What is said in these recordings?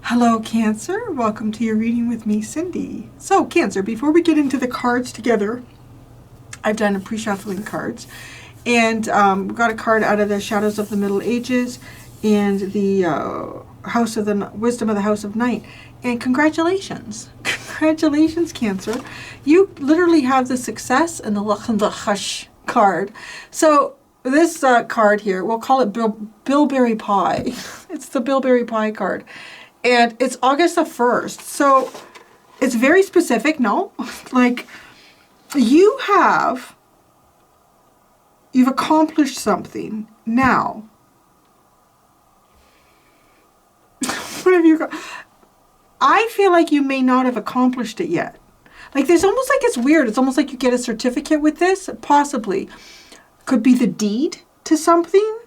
Hello, Cancer. Welcome to your reading with me, Cindy. So, Cancer, before we get into the cards together, I've done a pre-shuffling cards. And we got a card out of the Shadows of the Middle Ages and the House of the Wisdom of the House of Night. And congratulations. Congratulations, Cancer. You literally have the Success and the Luck and the Hush card. So, this card here, we'll call it Bilberry Pie. It's the Bilberry Pie card. And it's August the 1st. So it's very specific, no? Like, you've accomplished something. Now, what have you got? I feel like you may not have accomplished it yet. Like, there's almost like it's weird. It's almost like you get a certificate with this. Possibly. Could be the deed to something.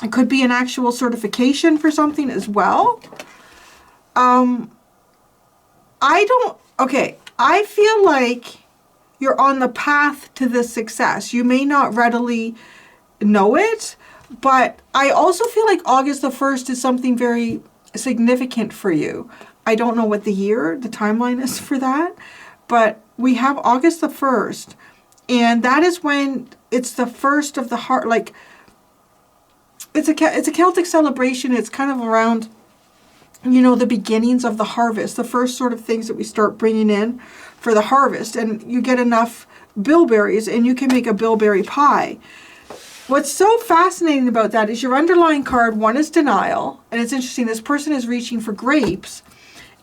It could be an actual certification for something as well. I feel like you're on the path to this success. You may not readily know it, but I also feel like August the 1st is something very significant for you. I don't know what the timeline is for that, but we have August the 1st, and that is when it's the first of the heart, like, it's a Celtic celebration. It's kind of around, you know, the beginnings of the harvest, the first sort of things that we start bringing in for the harvest. And you get enough bilberries and you can make a bilberry pie. What's so fascinating about that is your underlying card, one is denial. And it's interesting, this person is reaching for grapes.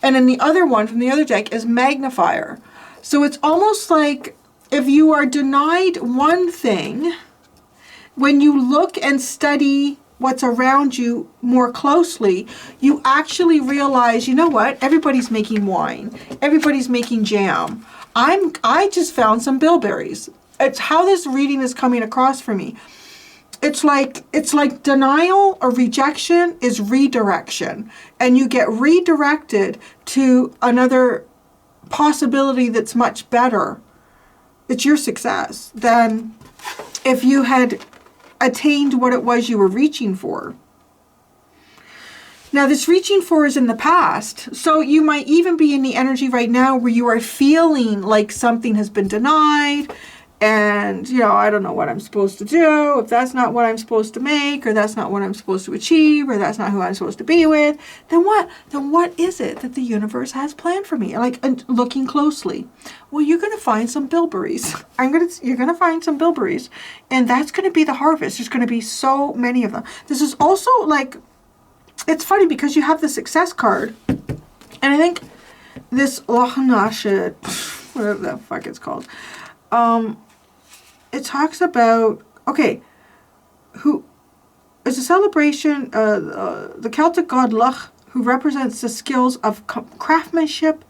And then the other one from the other deck is magnifier. So it's almost like if you are denied one thing, when you look and study what's around you more closely, you actually realize, you know what? Everybody's making wine. Everybody's making jam. I just found some bilberries. It's how this reading is coming across for me. It's like denial or rejection is redirection. And you get redirected to another possibility that's much better. It's your success than if you had attained what it was you were reaching for. Now, this reaching for is in the past. So you might even be in the energy right now where you are feeling like something has been denied. And, you know, I don't know what I'm supposed to do. If that's not what I'm supposed to make, or that's not what I'm supposed to achieve, or that's not who I'm supposed to be with, then what? Then what is it that the universe has planned for me? Like, looking closely. Well, you're going to find some bilberries. You're going to find some bilberries. And that's going to be the harvest. There's going to be so many of them. This is also like, it's funny because you have the success card. And I think this Lachanasha, whatever the fuck it's called, it talks about, okay, who is a celebration, the Celtic god Luch, who represents the skills of craftsmanship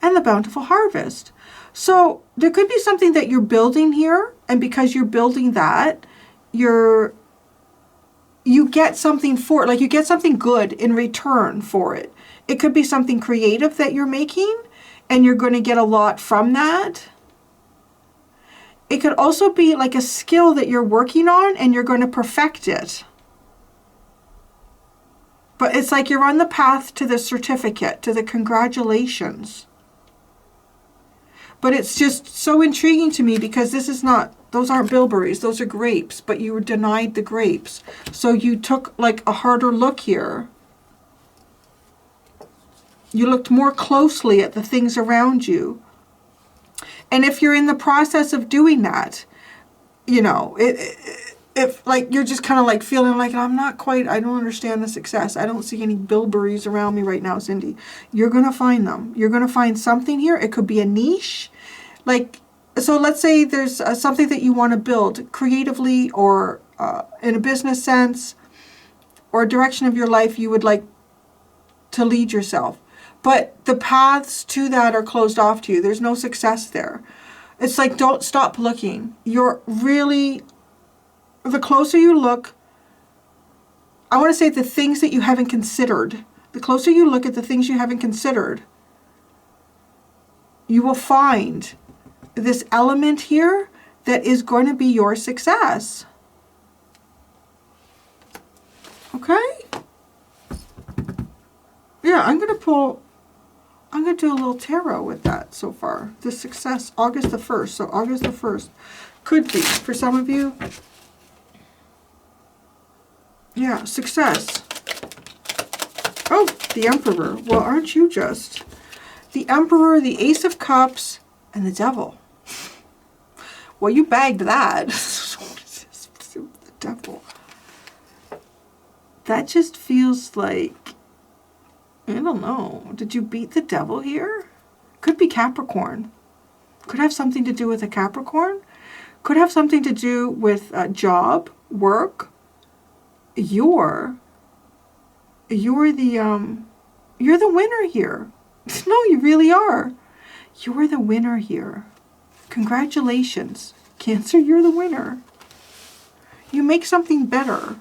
and the bountiful harvest. So there could be something that you're building here, and because you're building that, you get something for it, like you get something good in return for it. It could be something creative that you're making, and you're going to get a lot from that. It could also be like a skill that you're working on and you're going to perfect it. But it's like you're on the path to the certificate, to the congratulations. But it's just so intriguing to me because those aren't bilberries, those are grapes, but you were denied the grapes. So you took like a harder look here. You looked more closely at the things around you. And if you're in the process of doing that, you know, if like you're just kind of like feeling like I don't understand the success. I don't see any bilberries around me right now, Cindy. You're going to find them. You're going to find something here. It could be a niche. Like, so let's say there's something that you want to build creatively or in a business sense or a direction of your life you would like to lead yourself. But the paths to that are closed off to you. There's no success there. It's like, don't stop looking. You're really, the closer you look, I want to say the things that you haven't considered. The closer you look at the things you haven't considered, you will find this element here that is going to be your success. Okay? Yeah, I'm going to do a little tarot with that so far. The success, August the 1st. So August the 1st could be, for some of you, yeah, success. Oh, the Emperor. Well, aren't you just? The Emperor, the Ace of Cups, and the Devil. Well, you bagged that. The Devil. That just feels like, I don't know. Did you beat the Devil here? Could be Capricorn. Could have something to do with a Capricorn. Could have something to do with a job, work. You're the winner here. No, you really are. You're the winner here. Congratulations. Cancer, you're the winner. You make something better.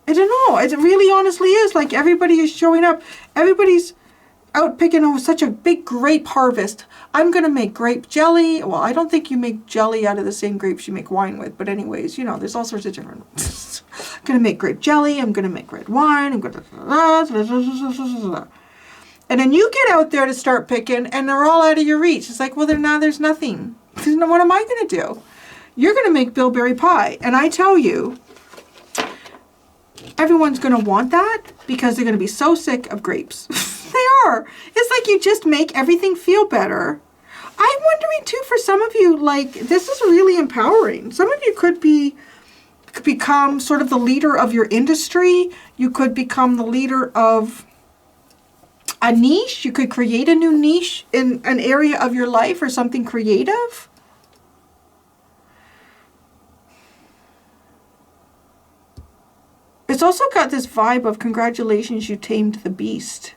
I don't know. It really honestly is. Like, everybody is showing up. Everybody's out picking such a big grape harvest. I'm going to make grape jelly. Well, I don't think you make jelly out of the same grapes you make wine with. But anyways, you know, there's all sorts of different. I'm going to make grape jelly. I'm going to make red wine. I'm going to... And then you get out there to start picking, and they're all out of your reach. It's like, well, now there's nothing. What am I going to do? You're going to make bilberry pie. And I tell you, everyone's going to want that because they're going to be so sick of grapes. They are. It's like you just make everything feel better. I'm wondering, too, for some of you, like, this is really empowering. Some of you could become sort of the leader of your industry. You could become the leader of a niche. You could create a new niche in an area of your life or something creative. It's also got this vibe of congratulations, you tamed the beast.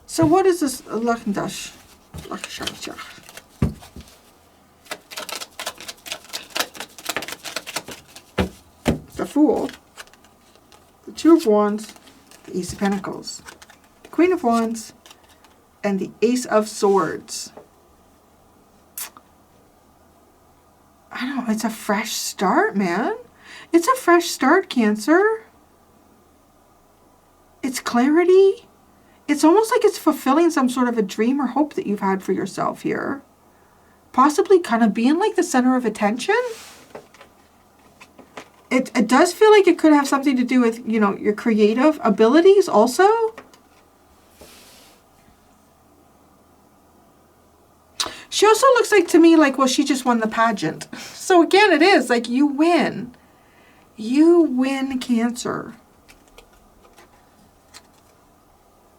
So what is this? The Fool. The Two of Wands, the Ace of Pentacles, the Queen of Wands, and the Ace of Swords. I don't know, it's a fresh start, man. It's a fresh start, Cancer. It's clarity. It's almost like it's fulfilling some sort of a dream or hope that you've had for yourself here. Possibly kind of being like the center of attention. It does feel like it could have something to do with, you know, your creative abilities also. She also looks like to me like, well, she just won the pageant. So again, it is like you win. You win, Cancer.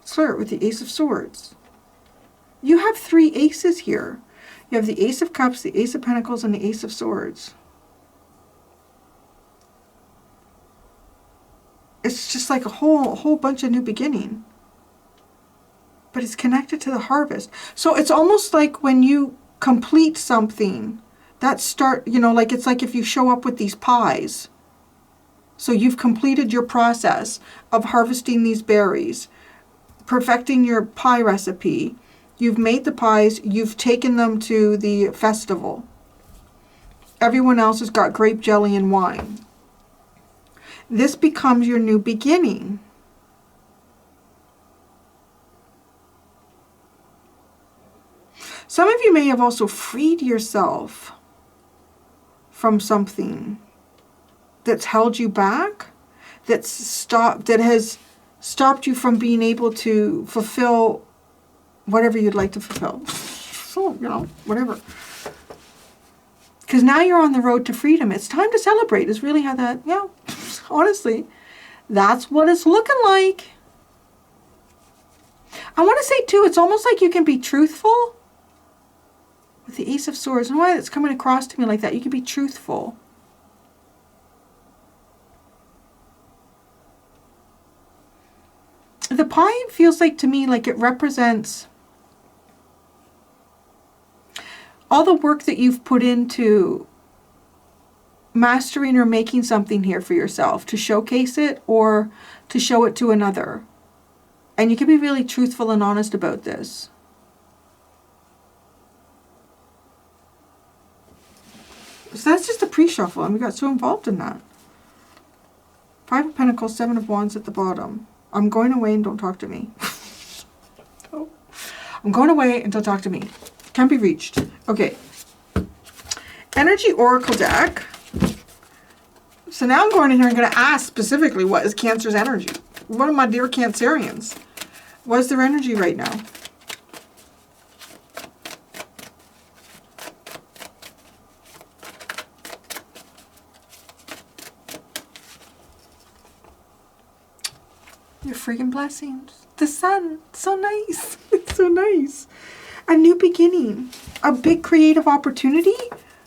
Flirt with the Ace of Swords. You have 3 aces here. You have the Ace of Cups, the Ace of Pentacles, and the Ace of Swords. It's just like a whole bunch of new beginning. But it's connected to the harvest. So it's almost like when you complete something, that start, you know, like it's like if you show up with these pies. So you've completed your process of harvesting these berries, perfecting your pie recipe. You've made the pies, you've taken them to the festival. Everyone else has got grape jelly and wine. This becomes your new beginning. Some of you may have also freed yourself from something that's held you back, that has stopped you from being able to fulfill whatever you'd like to fulfill. So, you know, whatever. Because now you're on the road to freedom. It's time to celebrate. It's really how that, yeah, honestly, that's what it's looking like. I want to say, too, it's almost like you can be truthful with the Ace of Swords. And why it's coming across to me like that. You can be truthful. The pie feels like to me like it represents all the work that you've put into mastering or making something here for yourself to showcase it or to show it to another. And you can be really truthful and honest about this. So that's just a pre-shuffle, and we got so involved in that. Five of Pentacles, Seven of Wands at the bottom. I'm going away and don't talk to me. Oh. I'm going away and don't talk to me. Can't be reached. Okay. Energy Oracle deck. So now I'm going in here and going to ask specifically, what is Cancer's energy? What are my dear Cancerians? What is their energy right now? Your freaking blessings. The sun. So nice. It's so nice. A new beginning. A big creative opportunity.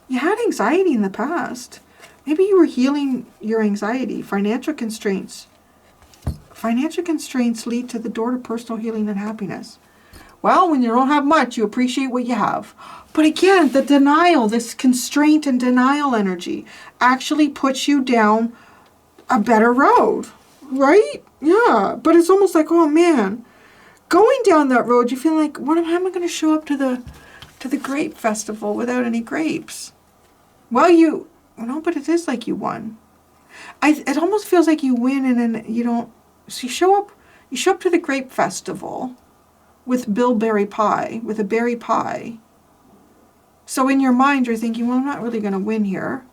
You had anxiety in the past. Maybe you were healing your anxiety. Financial constraints. Financial constraints lead to the door to personal healing and happiness. Well, when you don't have much, you appreciate what you have. But again, the denial, this constraint and denial energy actually puts you down a better road. Right? Yeah. But it's almost like, oh man, going down that road, you feel like, how am I going to show up to the grape festival without any grapes? Well, no, but it is like you won. It almost feels like you win and then you don't. So you show up to the grape festival with bilberry pie, with a berry pie. So in your mind, you're thinking, well, I'm not really going to win here.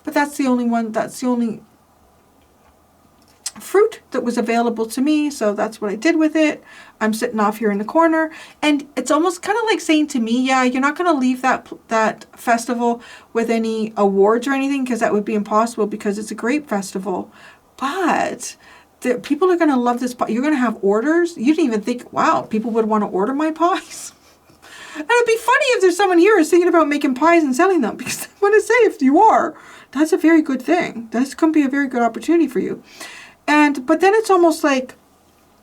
But that's the only fruit that was available to me, so that's what I did with it. I'm sitting off here in the corner, and it's almost kind of like saying to me, yeah, you're not going to leave that festival with any awards or anything, because that would be impossible because it's a grape festival, but people are going to love this pie. You're going to have orders. You didn't even think, wow, people would want to order my pies. And it'd be funny if there's someone here who's thinking about making pies and selling them, because I want to say, if you are, that's a very good thing. That's going to be a very good opportunity for you. But then it's almost like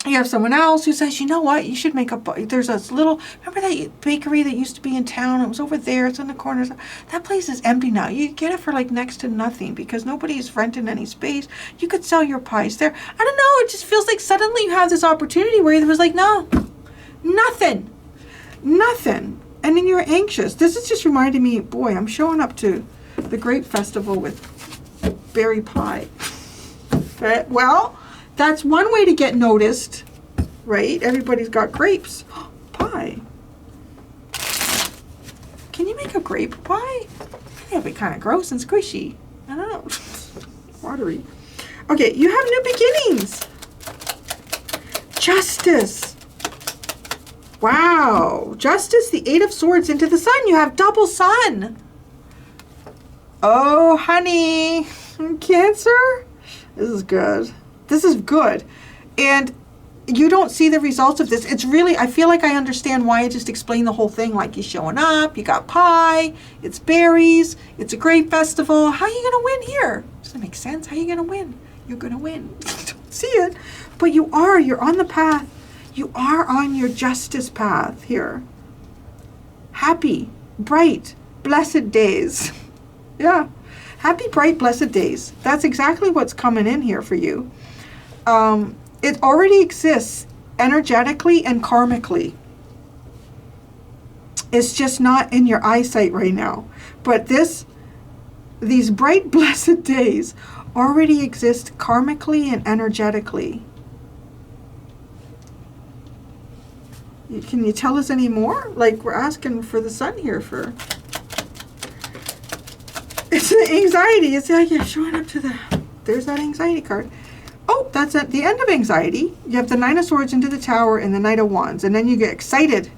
you have someone else who says, you know what, you should make there's this little, remember that bakery that used to be in town? It was over there. It's in the corners. That place is empty now. You get it for like next to nothing because nobody's renting any space. You could sell your pies there. I don't know. It just feels like suddenly you have this opportunity where it was like, no, nothing. And then you're anxious. This is just reminding me, boy, I'm showing up to the grape festival with berry pie. But, well, that's one way to get noticed, right? Everybody's got grapes. Pie. Can you make a grape pie? That'd be kind of gross and squishy. I don't know. Watery. Okay, you have new beginnings. Justice. Wow. Justice, the Eight of Swords into the Sun. You have double sun. Oh, honey. Cancer. This is good. This is good. And you don't see the results of this. It's really, I feel like I understand why I just explained the whole thing. Like, you're showing up, you got pie, it's berries, it's a grape festival. How are you going to win here? Doesn't make sense. How are you going to win? You're going to win. Don't see it. But you're on the path. You are on your justice path here. Happy, bright, blessed days. Yeah. Happy, bright, blessed days. That's exactly what's coming in here for you. It already exists energetically and karmically. It's just not in your eyesight right now. But these bright, blessed days already exist karmically and energetically. Can you tell us any more? Like, we're asking for the sun here for... It's the anxiety. It's like you're showing up to there's that anxiety card. Oh, that's at the end of anxiety. You have the Nine of Swords into the Tower and the Knight of Wands. And then you get excited.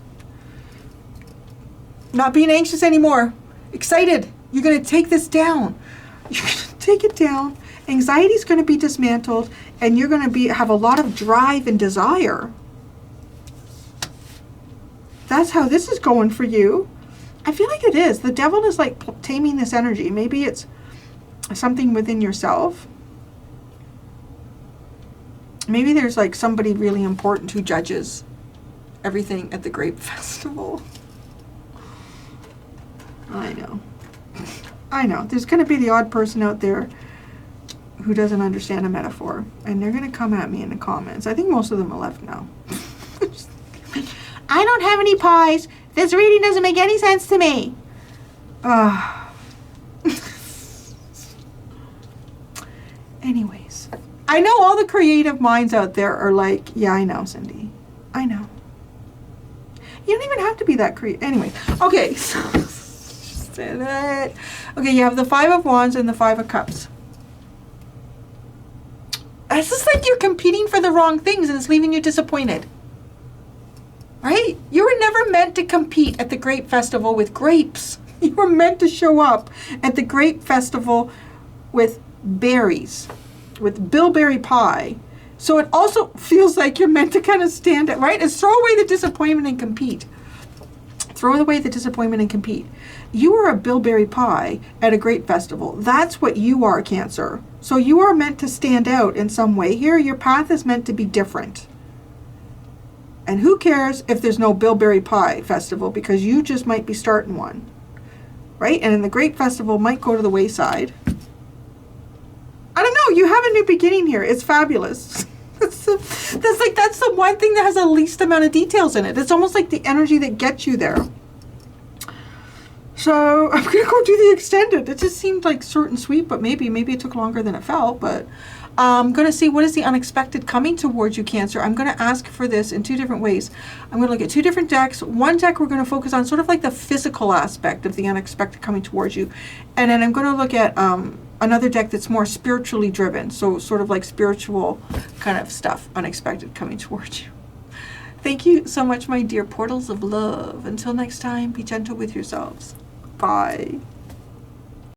Not being anxious anymore. Excited. You're going to take this down. You're going to take it down. Anxiety is going to be dismantled. And you're going to have a lot of drive and desire. That's how this is going for you. I feel like it is. The devil is like taming this energy. Maybe it's something within yourself. Maybe there's like somebody really important who judges everything at the grape festival. I know. I know. There's going to be the odd person out there who doesn't understand a metaphor. And they're going to come at me in the comments. I think most of them are left now. I don't have any pies. This reading doesn't make any sense to me. Anyways, I know all the creative minds out there are like, yeah, I know, Cindy. I know. You don't even have to be that creative. Anyway, okay. So, okay, you have the Five of Wands and the Five of Cups. It's just like you're competing for the wrong things and it's leaving you disappointed. Right? You were never meant to compete at the grape festival with grapes. You were meant to show up at the grape festival with berries, with bilberry pie. So it also feels like you're meant to kind of stand it, right? It's throw away the disappointment and compete. Throw away the disappointment and compete. You are a bilberry pie at a grape festival. That's what you are, Cancer. So you are meant to stand out in some way. Here, your path is meant to be different. And who cares if there's no bilberry pie festival, because you just might be starting one, right? And then the grape festival might go to the wayside. I don't know. You have a new beginning here. It's fabulous. That's the one thing that has the least amount of details in it. It's almost like the energy that gets you there. So I'm going to go do the extended. It just seemed like short and sweet, but maybe it took longer than it felt. But I'm going to see what is the unexpected coming towards you, Cancer. I'm going to ask for this in two different ways. I'm going to look at two different decks. One deck we're going to focus on sort of like the physical aspect of the unexpected coming towards you. And then I'm going to look at another deck that's more spiritually driven. So sort of like spiritual kind of stuff, unexpected coming towards you. Thank you so much, my dear portals of love. Until next time, be gentle with yourselves. Bye.